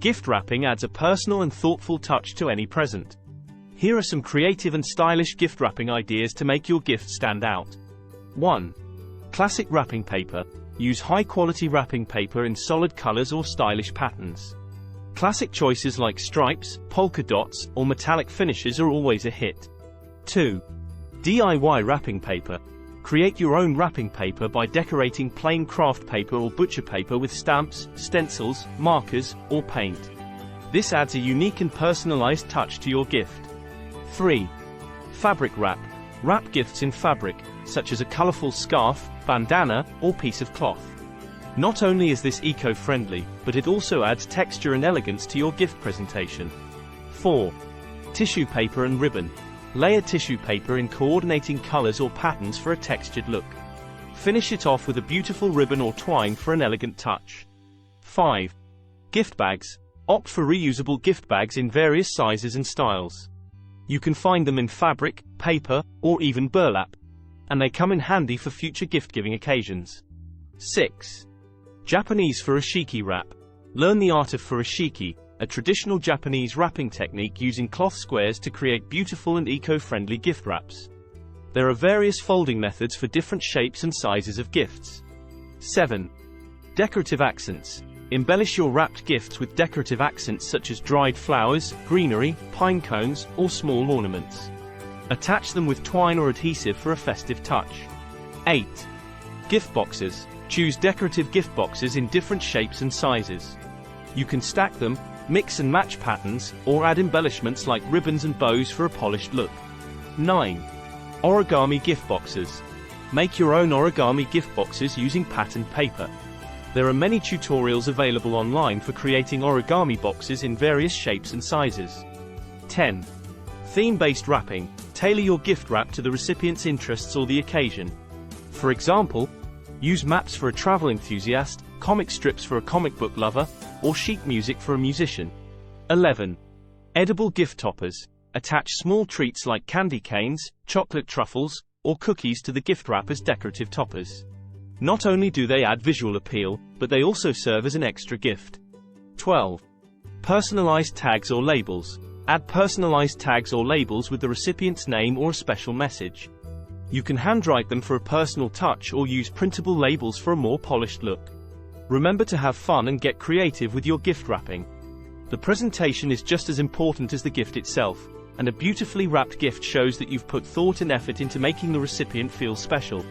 Gift wrapping adds a personal and thoughtful touch to any present. Here are some creative and stylish gift wrapping ideas to make your gift stand out. 1. Classic wrapping paper. Use high-quality wrapping paper in solid colors or stylish patterns. Classic choices like stripes, polka dots, or metallic finishes are always a hit. 2. DIY wrapping paper. Create your own wrapping paper by decorating plain craft paper or butcher paper with stamps, stencils, markers, or paint. This adds a unique and personalized touch to your gift. 3. Fabric wrap. Wrap gifts in fabric, such as a colorful scarf, bandana, or piece of cloth. Not only is this eco-friendly, but it also adds texture and elegance to your gift presentation. 4. Tissue paper and ribbon. Layer tissue paper in coordinating colors or patterns for a textured look. Finish it off with a beautiful ribbon or twine for an elegant touch. 5. Gift bags. Opt for reusable gift bags in various sizes and styles. You can find them in fabric, paper, or even burlap, and they come in handy for future gift-giving occasions. 6. Japanese furoshiki wrap. Learn the art of furoshiki, a traditional Japanese wrapping technique using cloth squares to create beautiful and eco-friendly gift wraps. There are various folding methods for different shapes and sizes of gifts. 7. Decorative accents. Embellish your wrapped gifts with decorative accents such as dried flowers, greenery, pine cones, or small ornaments. Attach them with twine or adhesive for a festive touch. 8. Gift boxes. Choose decorative gift boxes in different shapes and sizes. You can stack them, mix and match patterns, or add embellishments like ribbons and bows for a polished look. 9. Origami gift boxes. Make your own origami gift boxes using patterned paper. There are many tutorials available online for creating origami boxes in various shapes and sizes. 10. Theme-based wrapping. Tailor your gift wrap to the recipient's interests or the occasion. For example, use maps for a travel enthusiast, comic strips for a comic book lover, or sheet music for a musician. 11. Edible gift toppers. Attach small treats like candy canes, chocolate truffles, or cookies to the gift wrap as decorative toppers. Not only do they add visual appeal, but they also serve as an extra gift. 12. Personalized tags or labels. Add personalized tags or labels with the recipient's name or a special message. You can handwrite them for a personal touch or use printable labels for a more polished look. Remember to have fun and get creative with your gift wrapping. The presentation is just as important as the gift itself, and a beautifully wrapped gift shows that you've put thought and effort into making the recipient feel special.